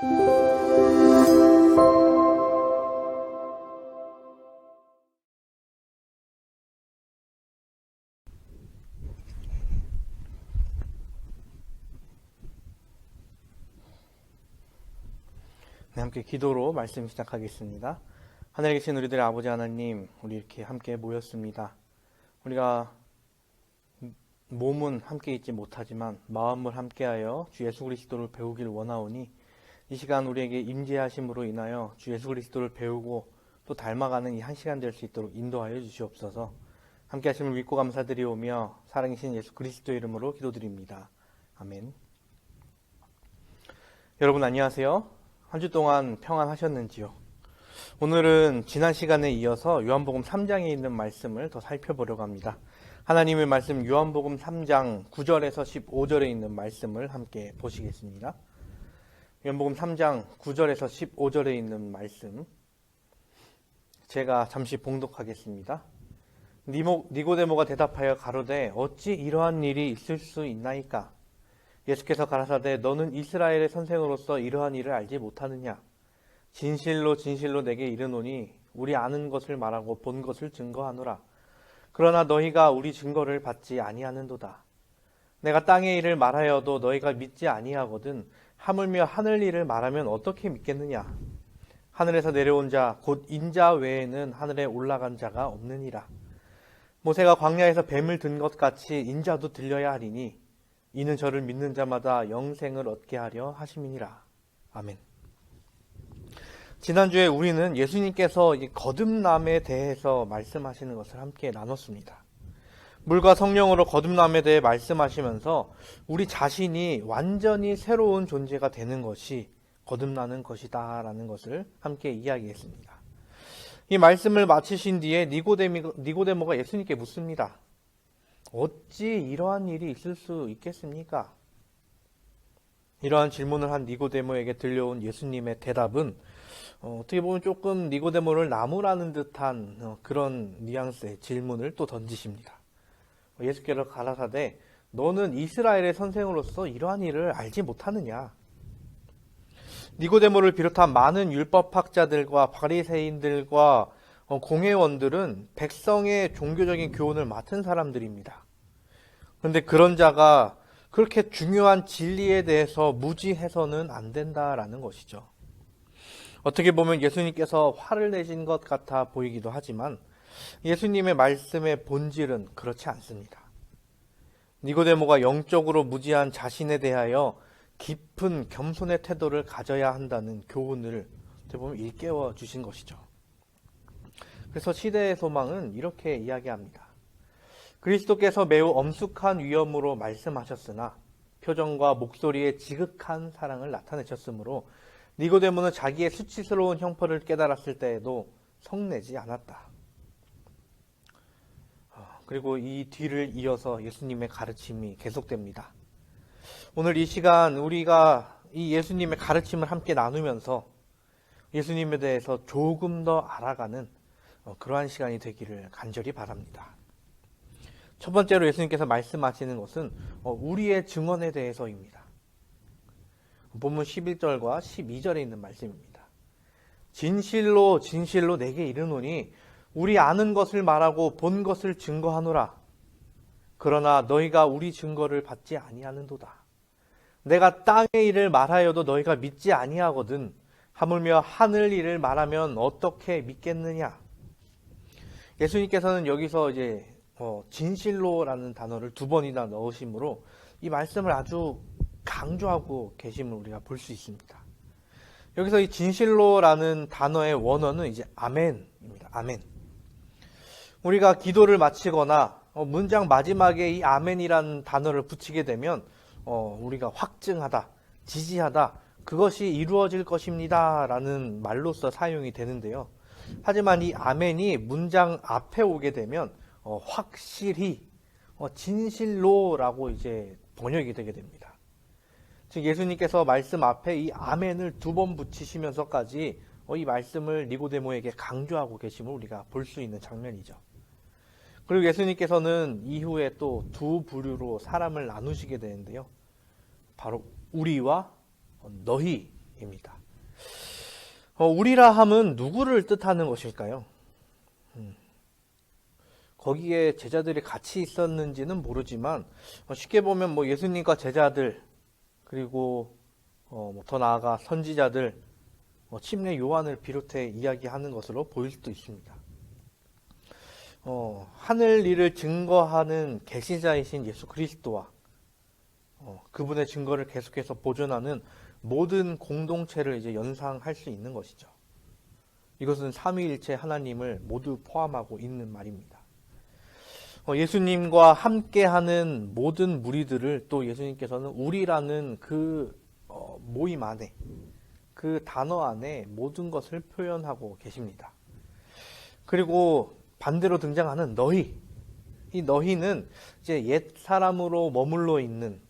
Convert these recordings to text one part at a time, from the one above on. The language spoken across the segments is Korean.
네, 함께 기도로 말씀 시작하겠습니다. 하늘에 계신 우리들의 아버지 하나님, 우리 이렇게 함께 모였습니다. 우리가 몸은 함께 있지 못하지만 마음을 함께하여 주 예수 그리스도를 배우길 원하오니 이 시간 우리에게 임재하심으로 인하여 주 예수 그리스도를 배우고 또 닮아가는 이 한 시간 될 수 있도록 인도하여 주시옵소서. 함께 하심을 믿고 감사드리오며 사랑이신 예수 그리스도의 이름으로 기도드립니다. 아멘. 여러분 안녕하세요. 한 주 동안 평안하셨는지요? 오늘은 지난 시간에 이어서 요한복음 3장에 있는 말씀을 더 살펴보려고 합니다. 하나님의 말씀 요한복음 3장 9절에서 15절에 있는 말씀을 함께 보시겠습니다. 요한복음 3장 9절에서 15절에 있는 말씀 제가 잠시 봉독하겠습니다. 니고데모가 대답하여 가로되 어찌 이러한 일이 있을 수 있나이까? 예수께서 가라사대 너는 이스라엘의 선생으로서 이러한 일을 알지 못하느냐? 진실로 진실로 내게 이르노니 우리 아는 것을 말하고 본 것을 증거하노라. 그러나 너희가 우리 증거를 받지 아니하는도다. 내가 땅의 일을 말하여도 너희가 믿지 아니하거든 하물며 하늘 일을 말하면 어떻게 믿겠느냐? 하늘에서 내려온 자 곧 인자 외에는 하늘에 올라간 자가 없느니라. 모세가 광야에서 뱀을 든 것 같이 인자도 들려야 하리니 이는 저를 믿는 자마다 영생을 얻게 하려 하심이니라. 아멘. 지난주에 우리는 예수님께서 이 거듭남에 대해서 말씀하시는 것을 함께 나눴습니다. 물과 성령으로 거듭남에 대해 말씀하시면서 우리 자신이 완전히 새로운 존재가 되는 것이 거듭나는 것이다 라는 것을 함께 이야기했습니다. 이 말씀을 마치신 뒤에 니고데모가 예수님께 묻습니다. 어찌 이러한 일이 있을 수 있겠습니까? 이러한 질문을 한 니고데모에게 들려온 예수님의 대답은 어떻게 보면 조금 니고데모를 나무라는 듯한 그런 뉘앙스의 질문을 또 던지십니다. 예수께서 가라사대 너는 이스라엘의 선생으로서 이러한 일을 알지 못하느냐? 니고데모를 비롯한 많은 율법학자들과 바리새인들과 공회원들은 백성의 종교적인 교훈을 맡은 사람들입니다. 그런데 그런 자가 그렇게 중요한 진리에 대해서 무지해서는 안 된다라는 것이죠. 어떻게 보면 예수님께서 화를 내신 것 같아 보이기도 하지만 예수님의 말씀의 본질은 그렇지 않습니다. 니고데모가 영적으로 무지한 자신에 대하여 깊은 겸손의 태도를 가져야 한다는 교훈을 어떻게 보면 일깨워 주신 것이죠. 그래서 시대의 소망은 이렇게 이야기합니다. 그리스도께서 매우 엄숙한 위엄으로 말씀하셨으나 표정과 목소리에 지극한 사랑을 나타내셨으므로 니고데모는 자기의 수치스러운 형벌을 깨달았을 때에도 성내지 않았다. 그리고 이 뒤를 이어서 예수님의 가르침이 계속됩니다. 오늘 이 시간 우리가 이 예수님의 가르침을 함께 나누면서 예수님에 대해서 조금 더 알아가는 그러한 시간이 되기를 간절히 바랍니다. 첫 번째로 예수님께서 말씀하시는 것은 우리의 증언에 대해서입니다. 본문 11절과 12절에 있는 말씀입니다. 진실로 진실로 내게 이르노니 우리 아는 것을 말하고 본 것을 증거하노라. 그러나 너희가 우리 증거를 받지 아니하는도다. 내가 땅의 일을 말하여도 너희가 믿지 아니하거든 하물며 하늘 일을 말하면 어떻게 믿겠느냐? 예수님께서는 여기서 이제 진실로라는 단어를 두 번이나 넣으심으로 이 말씀을 아주 강조하고 계심을 우리가 볼 수 있습니다. 여기서 이 진실로라는 단어의 원어는 이제 아멘입니다. 아멘. 우리가 기도를 마치거나 문장 마지막에 이 아멘이라는 단어를 붙이게 되면 우리가 확증하다, 지지하다, 그것이 이루어질 것입니다 라는 말로서 사용이 되는데요. 하지만 이 아멘이 문장 앞에 오게 되면 확실히 진실로라고 이제 번역이 되게 됩니다. 즉 예수님께서 말씀 앞에 이 아멘을 두 번 붙이시면서까지 이 말씀을 니고데모에게 강조하고 계심을 우리가 볼 수 있는 장면이죠. 그리고 예수님께서는 이후에 또 두 부류로 사람을 나누시게 되는데요. 바로 우리와 너희 입니다. 우리라 함은 누구를 뜻하는 것일까요? 거기에 제자들이 같이 있었는지는 모르지만 쉽게 보면 뭐 예수님과 제자들 그리고 더 나아가 선지자들 침례 요한을 비롯해 이야기하는 것으로 보일 수도 있습니다. 하늘 일을 증거하는 계시자이신 예수 그리스도와 그분의 증거를 계속해서 보존하는 모든 공동체를 이제 연상할 수 있는 것이죠. 이것은 삼위일체 하나님을 모두 포함하고 있는 말입니다. 예수님과 함께하는 모든 무리들을 또 예수님께서는 우리라는 그 모임 안에, 그 단어 안에 모든 것을 표현하고 계십니다. 그리고 반대로 등장하는 너희, 이 너희는 이제 옛 사람으로 머물러 있는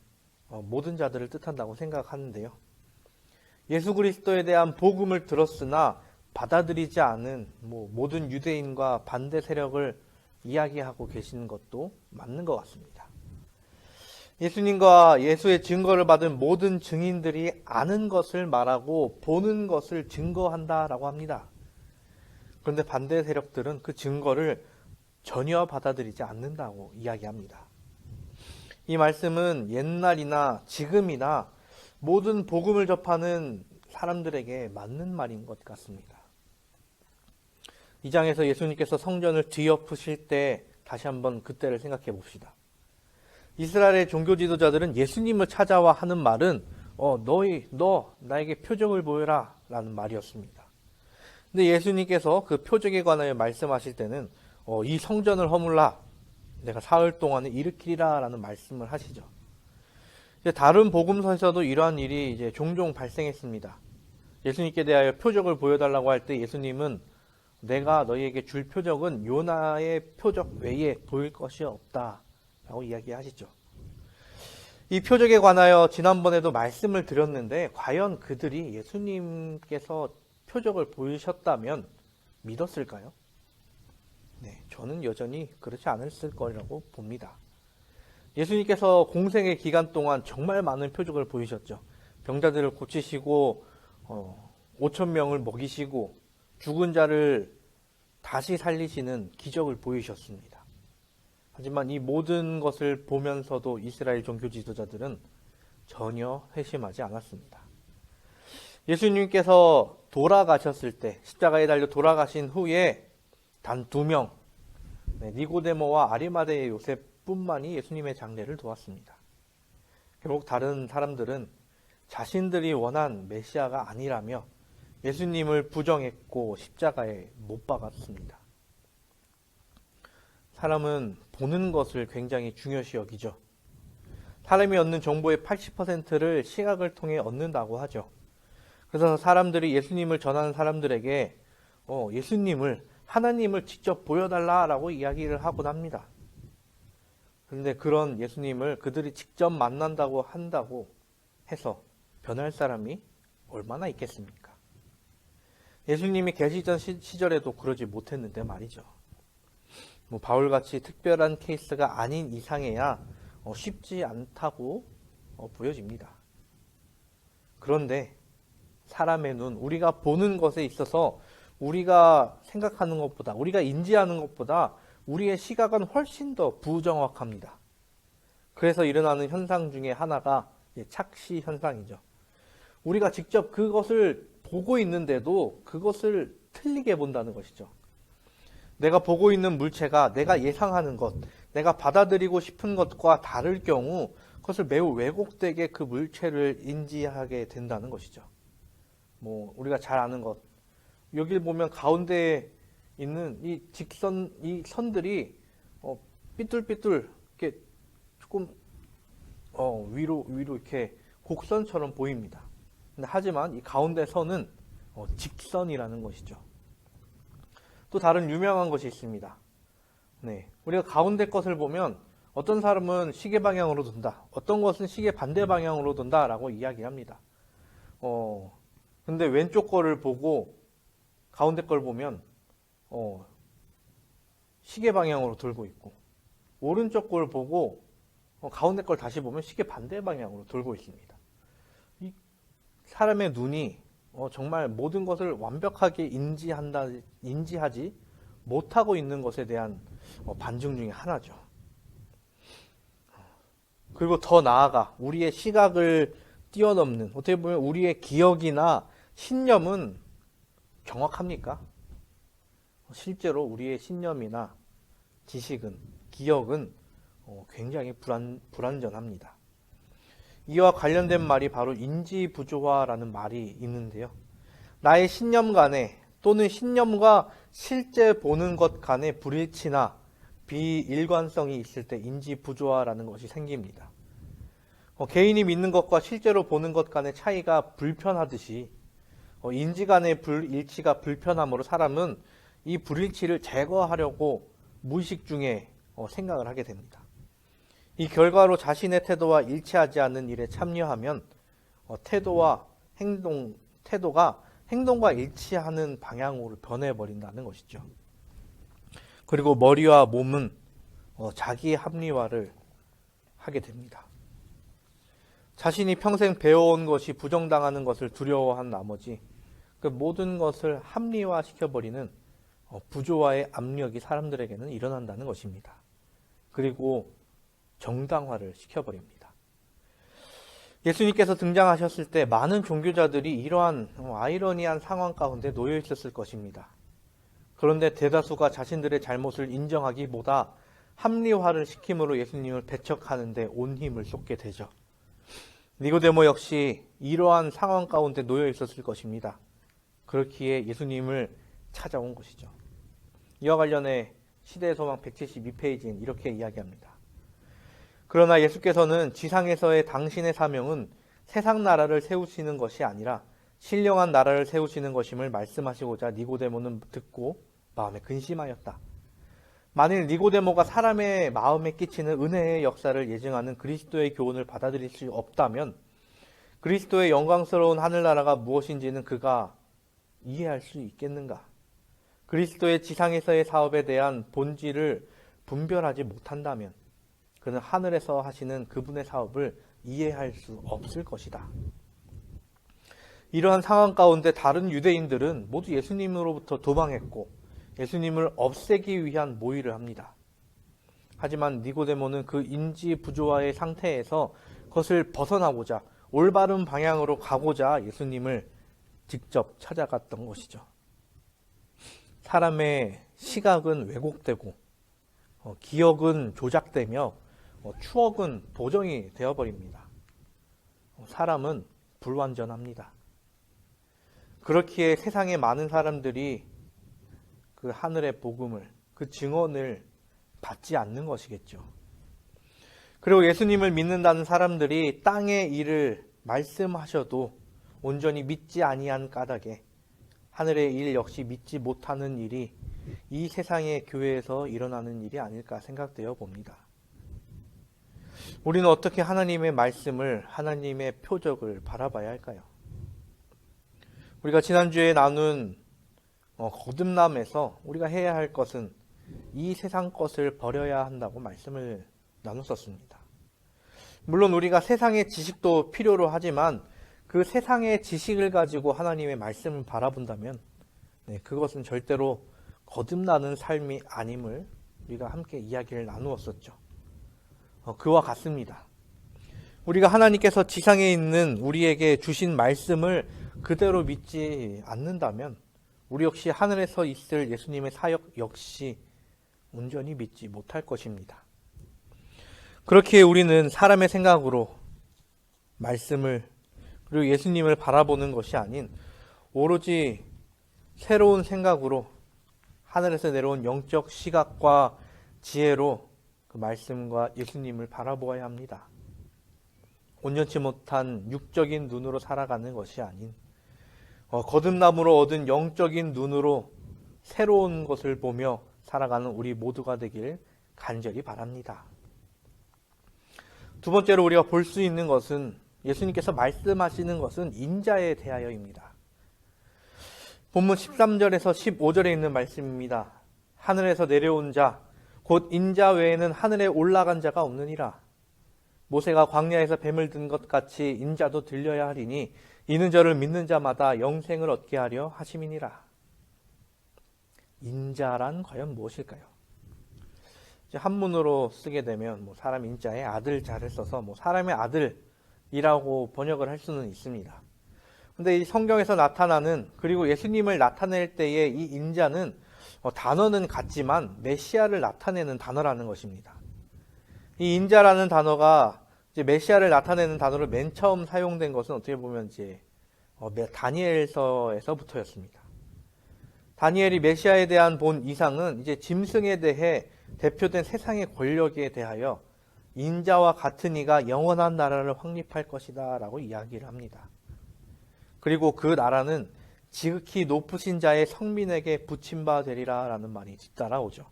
모든 자들을 뜻한다고 생각하는데요. 예수 그리스도에 대한 복음을 들었으나 받아들이지 않은 모든 유대인과 반대 세력을 이야기하고 계시는 것도 맞는 것 같습니다. 예수님과 예수의 증거를 받은 모든 증인들이 아는 것을 말하고 보는 것을 증거한다라고 합니다. 그런데 반대 세력들은 그 증거를 전혀 받아들이지 않는다고 이야기합니다. 이 말씀은 옛날이나 지금이나 모든 복음을 접하는 사람들에게 맞는 말인 것 같습니다. 이 장에서 예수님께서 성전을 뒤엎으실 때 다시 한번 그때를 생각해 봅시다. 이스라엘의 종교 지도자들은 예수님을 찾아와 하는 말은 너 나에게 표적을 보여라 라는 말이었습니다. 근데 예수님께서 그 표적에 관하여 말씀하실 때는 이 성전을 허물라 내가 사흘 동안에 일으키리라 라는 말씀을 하시죠. 다른 복음서에서도 이러한 일이 이제 종종 발생했습니다. 예수님께 대하여 표적을 보여달라고 할 때 예수님은 내가 너희에게 줄 표적은 요나의 표적 외에 보일 것이 없다 라고 이야기하시죠. 이 표적에 관하여 지난번에도 말씀을 드렸는데 과연 그들이 예수님께서 표적을 보이셨다면 믿었을까요? 네, 저는 여전히 그렇지 않았을 거라고 봅니다. 예수님께서 공생의 기간 동안 정말 많은 표적을 보이셨죠. 병자들을 고치시고 5천 명을 먹이시고 죽은 자를 다시 살리시는 기적을 보이셨습니다. 하지만 이 모든 것을 보면서도 이스라엘 종교 지도자들은 전혀 회심하지 않았습니다. 예수님께서 돌아가셨을 때 십자가에 달려 돌아가신 후에 단 2명 니고데모와 아리마대의 요셉뿐만이 예수님의 장례를 도왔습니다. 결국 다른 사람들은 자신들이 원한 메시아가 아니라며 예수님을 부정했고 십자가에 못 박았습니다. 사람은 보는 것을 굉장히 중요시 여기죠. 사람이 얻는 정보의 80%를 시각을 통해 얻는다고 하죠. 그래서 사람들이 예수님을 전하는 사람들에게 예수님을 하나님을 직접 보여달라라고 이야기를 하곤 합니다. 그런데 그런 예수님을 그들이 직접 만난다고 한다고 해서 변할 사람이 얼마나 있겠습니까? 예수님이 계시던 시절에도 그러지 못했는데 말이죠. 바울같이 특별한 케이스가 아닌 이상해야 쉽지 않다고 보여집니다. 그런데 사람의 눈, 우리가 보는 것에 있어서 우리가 생각하는 것보다, 우리가 인지하는 것보다 우리의 시각은 훨씬 더 부정확합니다. 그래서 일어나는 현상 중에 하나가 착시 현상이죠. 우리가 직접 그것을 보고 있는데도 그것을 틀리게 본다는 것이죠. 내가 보고 있는 물체가 내가 예상하는 것, 내가 받아들이고 싶은 것과 다를 경우 그것을 매우 왜곡되게 그 물체를 인지하게 된다는 것이죠. 우리가 잘 아는 것, 여기를 보면 가운데에 있는 이 직선, 이 선들이 삐뚤삐뚤 이렇게 조금 위로 이렇게 곡선처럼 보입니다. 근데 하지만 이 가운데 선은 직선이라는 것이죠. 또 다른 유명한 것이 있습니다. 네, 우리가 가운데 것을 보면 어떤 사람은 시계 방향으로 돈다, 어떤 것은 시계 반대 방향으로 돈다라고 이야기합니다. 근데 왼쪽 거를 보고 가운데 걸 보면 시계 방향으로 돌고 있고, 오른쪽 걸 보고 가운데 걸 다시 보면 시계 반대 방향으로 돌고 있습니다. 이 사람의 눈이 정말 모든 것을 완벽하게 인지하지 못하고 있는 것에 대한 반증 중에 하나죠. 그리고 더 나아가 우리의 시각을 뛰어넘는, 어떻게 보면 우리의 기억이나 신념은 정확합니까? 실제로 우리의 신념이나 지식은, 기억은 굉장히 불완전합니다. 이와 관련된 말이 바로 인지부조화라는 말이 있는데요. 나의 신념 간에 또는 신념과 실제 보는 것 간의 불일치나 비일관성이 있을 때 인지부조화라는 것이 생깁니다. 개인이 믿는 것과 실제로 보는 것 간의 차이가 불편하듯이 인지 간의 불일치가 불편함으로 사람은 이 불일치를 제거하려고 무의식 중에 생각을 하게 됩니다. 이 결과로 자신의 태도와 일치하지 않는 일에 참여하면 태도가 행동과 일치하는 방향으로 변해버린다는 것이죠. 그리고 머리와 몸은 자기 합리화를 하게 됩니다. 자신이 평생 배워온 것이 부정당하는 것을 두려워한 나머지 그 모든 것을 합리화시켜버리는 부조화의 압력이 사람들에게는 일어난다는 것입니다. 그리고 정당화를 시켜버립니다. 예수님께서 등장하셨을 때 많은 종교자들이 이러한 아이러니한 상황 가운데 놓여 있었을 것입니다. 그런데 대다수가 자신들의 잘못을 인정하기보다 합리화를 시킴으로 예수님을 배척하는 데 온 힘을 쏟게 되죠. 니고데모 역시 이러한 상황 가운데 놓여 있었을 것입니다. 그렇기에 예수님을 찾아온 것이죠. 이와 관련해 시대의 소망 172페이지는 이렇게 이야기합니다. 그러나 예수께서는 지상에서의 당신의 사명은 세상 나라를 세우시는 것이 아니라 신령한 나라를 세우시는 것임을 말씀하시고자 니고데모는 듣고 마음에 근심하였다. 만일 니고데모가 사람의 마음에 끼치는 은혜의 역사를 예증하는 그리스도의 교훈을 받아들일 수 없다면 그리스도의 영광스러운 하늘나라가 무엇인지는 그가 이해할 수 있겠는가? 그리스도의 지상에서의 사업에 대한 본질을 분별하지 못한다면 그는 하늘에서 하시는 그분의 사업을 이해할 수 없을 것이다. 이러한 상황 가운데 다른 유대인들은 모두 예수님으로부터 도망했고 예수님을 없애기 위한 모의를 합니다. 하지만 니고데모는 그 인지 부조화의 상태에서 그것을 벗어나고자 올바른 방향으로 가고자 예수님을 직접 찾아갔던 것이죠. 사람의 시각은 왜곡되고 기억은 조작되며 추억은 도정이 되어버립니다. 사람은 불완전합니다. 그렇기에 세상의 많은 사람들이 그 하늘의 복음을, 그 증언을 받지 않는 것이겠죠. 그리고 예수님을 믿는다는 사람들이 땅의 일을 말씀하셔도 온전히 믿지 아니한 까닭에 하늘의 일 역시 믿지 못하는 일이 이 세상의 교회에서 일어나는 일이 아닐까 생각되어 봅니다. 우리는 어떻게 하나님의 말씀을, 하나님의 표적을 바라봐야 할까요? 우리가 지난주에 나눈 거듭남에서 우리가 해야 할 것은 이 세상 것을 버려야 한다고 말씀을 나눴었습니다. 물론 우리가 세상의 지식도 필요로 하지만 그 세상의 지식을 가지고 하나님의 말씀을 바라본다면 그것은 절대로 거듭나는 삶이 아님을 우리가 함께 이야기를 나누었었죠. 그와 같습니다. 우리가 하나님께서 지상에 있는 우리에게 주신 말씀을 그대로 믿지 않는다면 우리 역시 하늘에서 있을 예수님의 사역 역시 온전히 믿지 못할 것입니다. 그렇기에 우리는 사람의 생각으로 말씀을 그리고 예수님을 바라보는 것이 아닌 오로지 새로운 생각으로 하늘에서 내려온 영적 시각과 지혜로 그 말씀과 예수님을 바라보아야 합니다. 온전치 못한 육적인 눈으로 살아가는 것이 아닌 거듭남으로 얻은 영적인 눈으로 새로운 것을 보며 살아가는 우리 모두가 되길 간절히 바랍니다. 두 번째로 우리가 볼 수 있는 것은 예수님께서 말씀하시는 것은 인자에 대하여입니다. 본문 13절에서 15절에 있는 말씀입니다. 하늘에서 내려온 자, 곧 인자 외에는 하늘에 올라간 자가 없느니라. 모세가 광야에서 뱀을 든 것 같이 인자도 들려야 하리니 이는 저를 믿는 자마다 영생을 얻게 하려 하심이니라. 인자란 과연 무엇일까요? 이제 한문으로 쓰게 되면 사람 인자에 아들 자를 써서 사람의 아들이라고 번역을 할 수는 있습니다. 근데 이 성경에서 나타나는, 그리고 예수님을 나타낼 때의 이 인자는 단어는 같지만 메시아를 나타내는 단어라는 것입니다. 이 인자라는 단어가 이제 메시아를 나타내는 단어로 맨 처음 사용된 것은 어떻게 보면 이제 다니엘서에서부터였습니다. 다니엘이 메시아에 대한 본 이상은 이제 짐승에 대해 대표된 세상의 권력에 대하여 인자와 같은 이가 영원한 나라를 확립할 것이다 라고 이야기를 합니다. 그리고 그 나라는 지극히 높으신 자의 성민에게 붙임바 되리라 라는 말이 뒤따라오죠.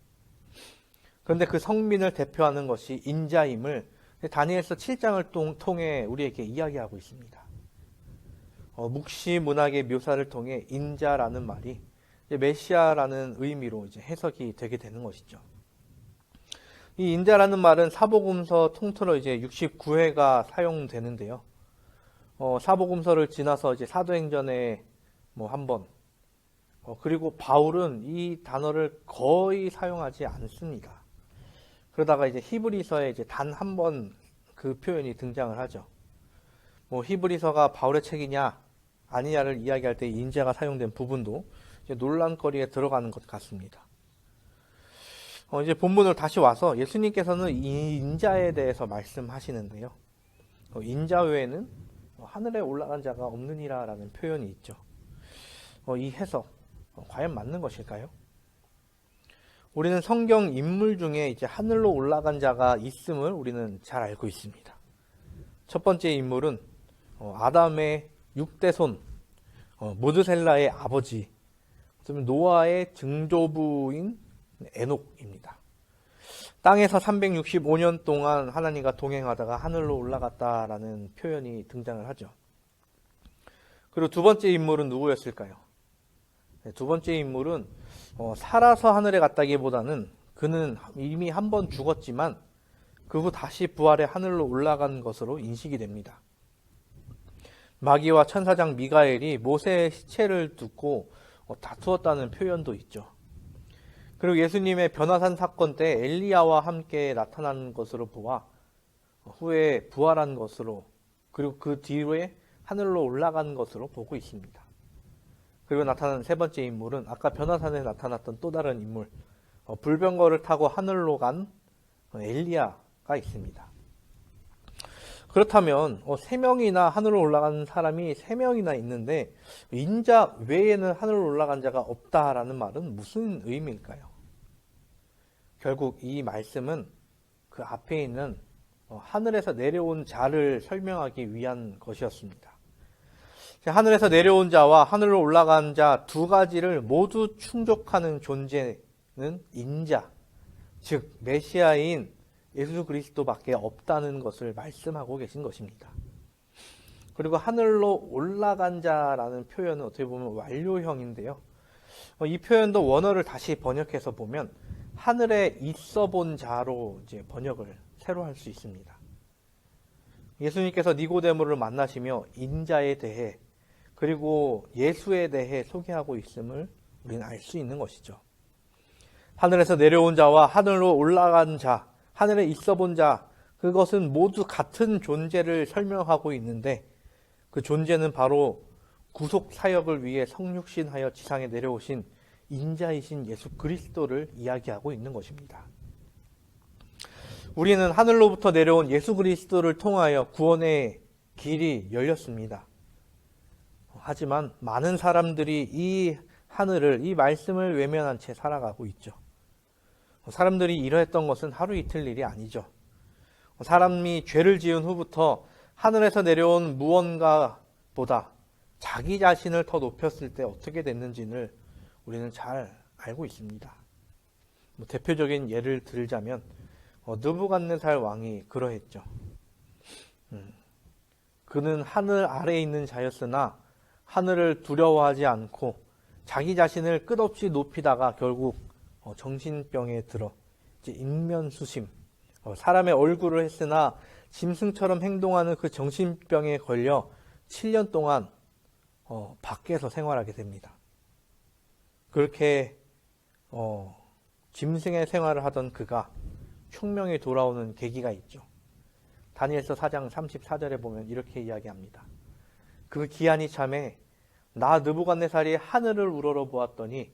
그런데 그 성민을 대표하는 것이 인자임을 다니엘서 7장을 통해 우리에게 이야기하고 있습니다. 묵시문학의 묘사를 통해 인자라는 말이 이제 메시아라는 의미로 이제 해석이 되게 되는 것이죠. 이 인자라는 말은 사복음서 통틀어 이제 69회가 사용되는데요. 사복음서를 지나서 이제 사도행전에 한 번, 그리고 바울은 이 단어를 거의 사용하지 않습니다. 그러다가 이제 히브리서에 이제 단 한 번 그 표현이 등장을 하죠. 히브리서가 바울의 책이냐 아니냐를 이야기할 때 인자가 사용된 부분도 이제 논란거리에 들어가는 것 같습니다. 이제 본문을 다시 와서 예수님께서는 이 인자에 대해서 말씀하시는데요. 인자 외에는 하늘에 올라간 자가 없느니라 라는 표현이 있죠. 이 해석 과연 맞는 것일까요? 우리는 성경 인물 중에 이제 하늘로 올라간 자가 있음을 우리는 잘 알고 있습니다. 첫 번째 인물은 아담의 6대 손, 모드셀라의 아버지, 노아의 증조부인 에녹입니다. 땅에서 365년 동안 하나님과 동행하다가 하늘로 올라갔다라는 표현이 등장을 하죠. 그리고 두 번째 인물은 누구였을까요? 두 번째 인물은 살아서 하늘에 갔다기보다는 그는 이미 한 번 죽었지만 그 후 다시 부활해 하늘로 올라간 것으로 인식이 됩니다. 마귀와 천사장 미가엘이 모세의 시체를 두고 다투었다는 표현도 있죠. 그리고 예수님의 변화산 사건 때 엘리야와 함께 나타난 것으로 보아 후에 부활한 것으로, 그리고 그 뒤에 하늘로 올라간 것으로 보고 있습니다. 그리고 나타난 세 번째 인물은 아까 변화산에 나타났던 또 다른 인물, 불병거를 타고 하늘로 간 엘리야가 있습니다. 그렇다면 3명이나 하늘로 올라간 사람이 3명이나 있는데 인자 외에는 하늘로 올라간 자가 없다라는 말은 무슨 의미일까요? 결국 이 말씀은 그 앞에 있는 하늘에서 내려온 자를 설명하기 위한 것이었습니다. 하늘에서 내려온 자와 하늘로 올라간 자 두 가지를 모두 충족하는 존재는 인자, 즉 메시아인 예수 그리스도밖에 없다는 것을 말씀하고 계신 것입니다. 그리고 하늘로 올라간 자라는 표현은 어떻게 보면 완료형인데요. 이 표현도 원어를 다시 번역해서 보면 하늘에 있어 본 자로 이제 번역을 새로 할 수 있습니다. 예수님께서 니고데모를 만나시며 인자에 대해 그리고 예수에 대해 소개하고 있음을 우리는 알 수 있는 것이죠. 하늘에서 내려온 자와 하늘로 올라간 자, 하늘에 있어 본 자, 그것은 모두 같은 존재를 설명하고 있는데 그 존재는 바로 구속 사역을 위해 성육신하여 지상에 내려오신 인자이신 예수 그리스도를 이야기하고 있는 것입니다. 우리는 하늘로부터 내려온 예수 그리스도를 통하여 구원의 길이 열렸습니다. 하지만 많은 사람들이 이 하늘을, 이 말씀을 외면한 채 살아가고 있죠. 사람들이 이러했던 것은 하루 이틀 일이 아니죠. 사람이 죄를 지은 후부터 하늘에서 내려온 무언가보다 자기 자신을 더 높였을 때 어떻게 됐는지를 우리는 잘 알고 있습니다. 대표적인 예를 들자면 느부갓네살 왕이 그러했죠. 그는 하늘 아래에 있는 자였으나 하늘을 두려워하지 않고 자기 자신을 끝없이 높이다가 결국 정신병에 들어 이제 인면수심, 사람의 얼굴을 했으나 짐승처럼 행동하는 그 정신병에 걸려 7년 동안 밖에서 생활하게 됩니다. 그렇게 짐승의 생활을 하던 그가 총명이 돌아오는 계기가 있죠. 다니엘서 4장 34절에 보면 이렇게 이야기합니다. 그 기한이 참에 나 느부갓네살이 하늘을 우러러 보았더니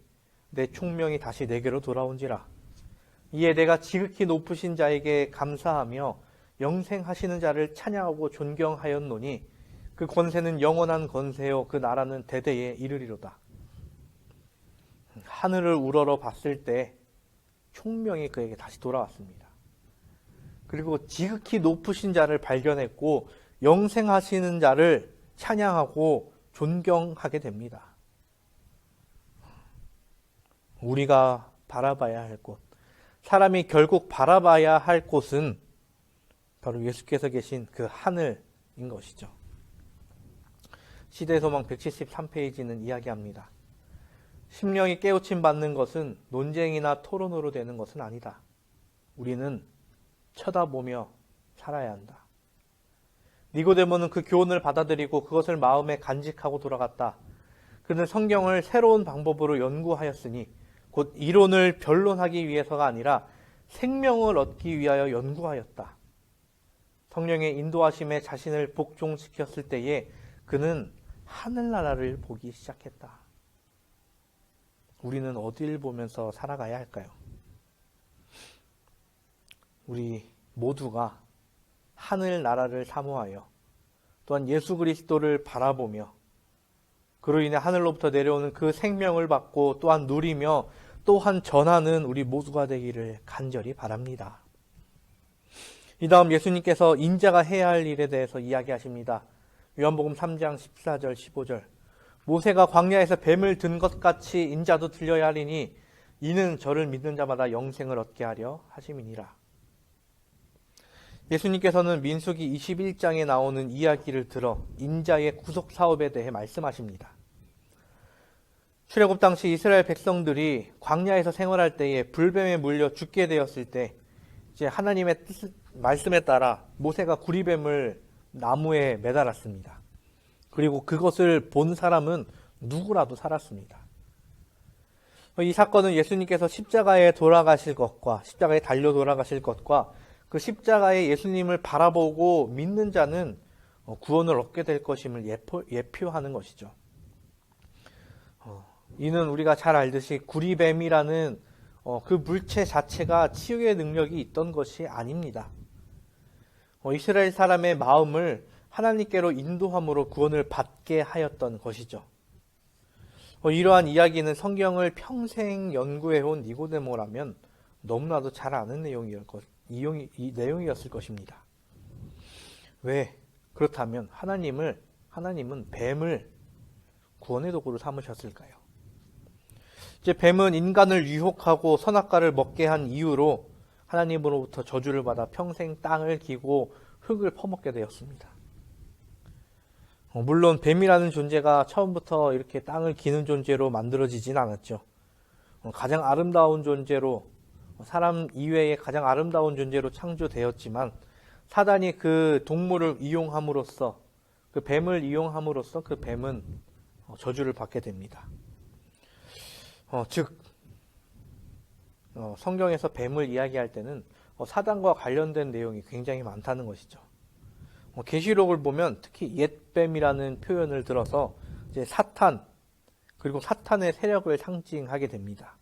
내 총명이 다시 내게로 돌아온지라. 이에 내가 지극히 높으신 자에게 감사하며 영생하시는 자를 찬양하고 존경하였노니 그 권세는 영원한 권세요 그 나라는 대대에 이르리로다. 하늘을 우러러 봤을 때 총명이 그에게 다시 돌아왔습니다. 그리고 지극히 높으신 자를 발견했고 영생하시는 자를 찬양하고 존경하게 됩니다. 우리가 바라봐야 할 곳, 사람이 결국 바라봐야 할 곳은 바로 예수께서 계신 그 하늘인 것이죠. 시대의 소망 173페이지는 이야기합니다. 심령이 깨우침 받는 것은 논쟁이나 토론으로 되는 것은 아니다. 우리는 쳐다보며 살아야 한다. 니고데모는 그 교훈을 받아들이고 그것을 마음에 간직하고 돌아갔다. 그는 성경을 새로운 방법으로 연구하였으니 곧 이론을 변론하기 위해서가 아니라 생명을 얻기 위하여 연구하였다. 성령의 인도하심에 자신을 복종시켰을 때에 그는 하늘나라를 보기 시작했다. 우리는 어디를 보면서 살아가야 할까요? 우리 모두가 하늘나라를 사모하여 또한 예수 그리스도를 바라보며 그로 인해 하늘로부터 내려오는 그 생명을 받고 또한 누리며 또한 전하는 우리 모두가 되기를 간절히 바랍니다. 이 다음 예수님께서 인자가 해야 할 일에 대해서 이야기하십니다. 요한복음 3장 14절 15절 모세가 광야에서 뱀을 든 것 같이 인자도 들려야 하리니 이는 저를 믿는 자마다 영생을 얻게 하려 하심이니라. 예수님께서는 민수기 21장에 나오는 이야기를 들어 인자의 구속 사업에 대해 말씀하십니다. 출애굽 당시 이스라엘 백성들이 광야에서 생활할 때에 불뱀에 물려 죽게 되었을 때 이제 하나님의 말씀에 따라 모세가 구리뱀을 나무에 매달았습니다. 그리고 그것을 본 사람은 누구라도 살았습니다. 이 사건은 예수님께서 십자가에 돌아가실 것과 십자가에 달려 돌아가실 것과 그 십자가에 예수님을 바라보고 믿는 자는 구원을 얻게 될 것임을 예표하는 것이죠. 이는 우리가 잘 알듯이 구리뱀이라는 그 물체 자체가 치유의 능력이 있던 것이 아닙니다. 이스라엘 사람의 마음을 하나님께로 인도함으로 구원을 받게 하였던 것이죠. 이러한 이야기는 성경을 평생 연구해온 니고데모라면 너무나도 잘 아는 내용이었을 것입니다. 왜? 그렇다면 하나님은 뱀을 구원의 도구로 삼으셨을까요? 이제 뱀은 인간을 유혹하고 선악과를 먹게 한 이유로 하나님으로부터 저주를 받아 평생 땅을 기고 흙을 퍼먹게 되었습니다. 물론 뱀이라는 존재가 처음부터 이렇게 땅을 기는 존재로 만들어지진 않았죠. 가장 아름다운 존재로 사람 이외의 가장 아름다운 존재로 창조되었지만 사단이 그 동물을 이용함으로써 그 뱀을 이용함으로써 그 뱀은 저주를 받게 됩니다. 즉 성경에서 뱀을 이야기할 때는 사단과 관련된 내용이 굉장히 많다는 것이죠. 계시록을 보면 특히 옛뱀이라는 표현을 들어서 이제 사탄 그리고 사탄의 세력을 상징하게 됩니다.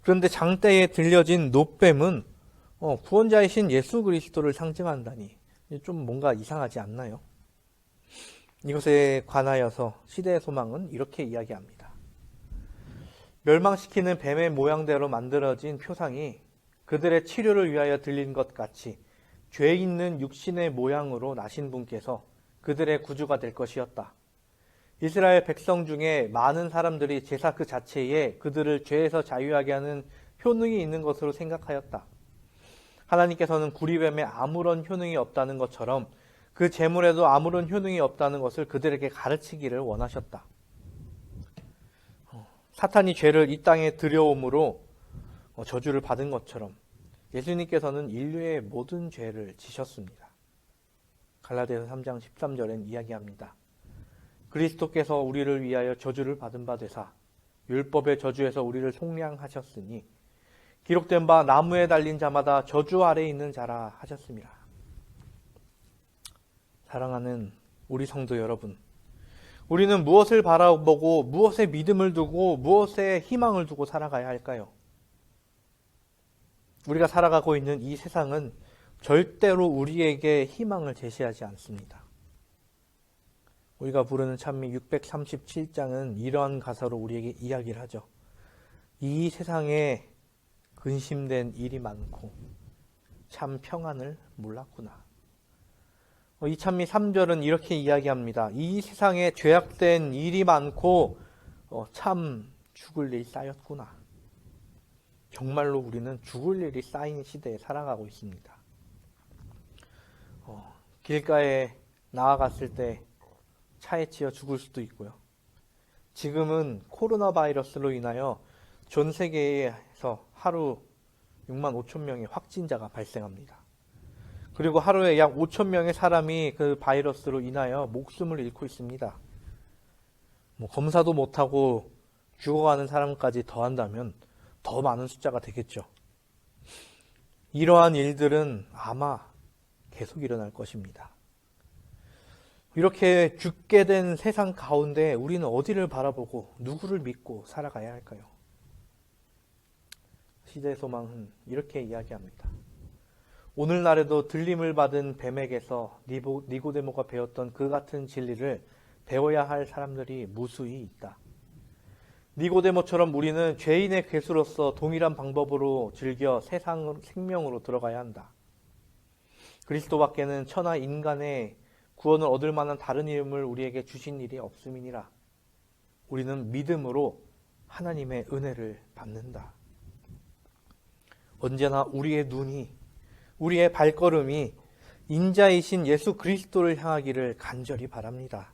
그런데 장대에 들려진 놋뱀은 구원자이신 예수 그리스도를 상징한다니 좀 뭔가 이상하지 않나요? 이것에 관하여서 시대의 소망은 이렇게 이야기합니다. 멸망시키는 뱀의 모양대로 만들어진 표상이 그들의 치료를 위하여 들린 것 같이 죄 있는 육신의 모양으로 나신 분께서 그들의 구주가 될 것이었다. 이스라엘 백성 중에 많은 사람들이 제사 그 자체에 그들을 죄에서 자유하게 하는 효능이 있는 것으로 생각하였다. 하나님께서는 구리뱀에 아무런 효능이 없다는 것처럼 그 제물에도 아무런 효능이 없다는 것을 그들에게 가르치기를 원하셨다. 사탄이 죄를 이 땅에 들여옴으로 저주를 받은 것처럼 예수님께서는 인류의 모든 죄를 지셨습니다. 갈라디아서 3장 13절엔 이야기합니다. 그리스도께서 우리를 위하여 저주를 받은 바 되사 율법의 저주에서 우리를 속량하셨으니 기록된 바 나무에 달린 자마다 저주 아래에 있는 자라 하셨습니다. 사랑하는 우리 성도 여러분, 우리는 무엇을 바라보고 무엇에 믿음을 두고 무엇에 희망을 두고 살아가야 할까요? 우리가 살아가고 있는 이 세상은 절대로 우리에게 희망을 제시하지 않습니다. 우리가 부르는 찬미 637장은 이러한 가사로 우리에게 이야기를 하죠. 이 세상에 근심된 일이 많고 참 평안을 몰랐구나. 이 찬미 3절은 이렇게 이야기합니다. 이 세상에 죄악된 일이 많고 참 죽을 일 쌓였구나. 정말로 우리는 죽을 일이 쌓인 시대에 살아가고 있습니다. 길가에 나아갔을 때 차에 치여 죽을 수도 있고요. 지금은 코로나 바이러스로 인하여 전 세계에서 하루 6만 5천 명의 확진자가 발생합니다. 그리고 하루에 약 5천 명의 사람이 그 바이러스로 인하여 목숨을 잃고 있습니다. 검사도 못하고 죽어가는 사람까지 더한다면 더 많은 숫자가 되겠죠. 이러한 일들은 아마 계속 일어날 것입니다. 이렇게 죽게 된 세상 가운데 우리는 어디를 바라보고 누구를 믿고 살아가야 할까요? 시대의 소망은 이렇게 이야기합니다. 오늘날에도 들림을 받은 뱀에게서 니고데모가 배웠던 그 같은 진리를 배워야 할 사람들이 무수히 있다. 니고데모처럼 우리는 죄인의 괴수로서 동일한 방법으로 즐겨 세상 생명으로 들어가야 한다. 그리스도밖에는 천하 인간의 구원을 얻을 만한 다른 이름을 우리에게 주신 일이 없음이니라. 우리는 믿음으로 하나님의 은혜를 받는다. 언제나 우리의 눈이, 우리의 발걸음이 인자이신 예수 그리스도를 향하기를 간절히 바랍니다.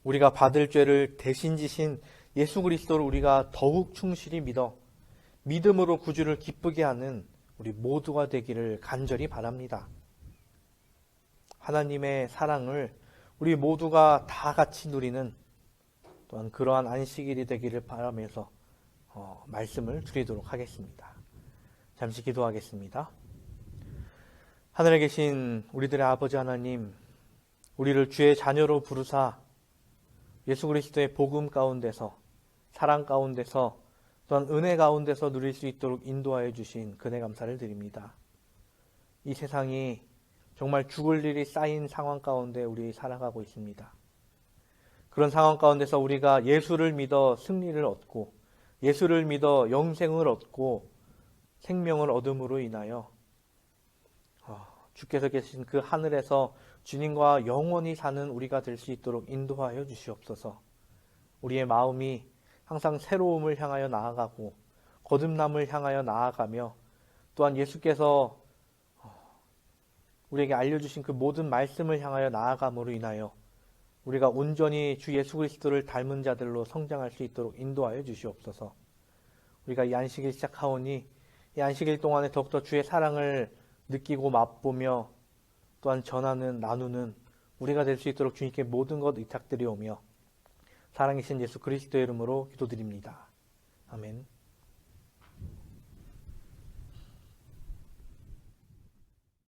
우리가 받을 죄를 대신 지신 예수 그리스도를 우리가 더욱 충실히 믿어 믿음으로 구주를 기쁘게 하는 우리 모두가 되기를 간절히 바랍니다. 하나님의 사랑을 우리 모두가 다 같이 누리는 또한 그러한 안식일이 되기를 바라면서 말씀을 드리도록 하겠습니다. 잠시 기도하겠습니다. 하늘에 계신 우리들의 아버지 하나님, 우리를 주의 자녀로 부르사 예수 그리스도의 복음 가운데서, 사랑 가운데서, 또한 은혜 가운데서 누릴 수 있도록 인도하여 주신 은혜 감사를 드립니다. 이 세상이 정말 죽을 일이 쌓인 상황 가운데 우리 살아가고 있습니다. 그런 상황 가운데서 우리가 예수를 믿어 승리를 얻고 예수를 믿어 영생을 얻고 생명을 얻음으로 인하여 주께서 계신 그 하늘에서 주님과 영원히 사는 우리가 될 수 있도록 인도하여 주시옵소서. 우리의 마음이 항상 새로움을 향하여 나아가고 거듭남을 향하여 나아가며 또한 예수께서 우리에게 알려주신 그 모든 말씀을 향하여 나아감으로 인하여 우리가 온전히 주 예수 그리스도를 닮은 자들로 성장할 수 있도록 인도하여 주시옵소서. 우리가 이 안식일 시작하오니 이 안식일 동안에 더욱더 주의 사랑을 느끼고 맛보며 또한 전하는 나누는 우리가 될 수 있도록 주님께 모든 것 의탁드리오며 사랑이신 예수 그리스도의 이름으로 기도드립니다. 아멘.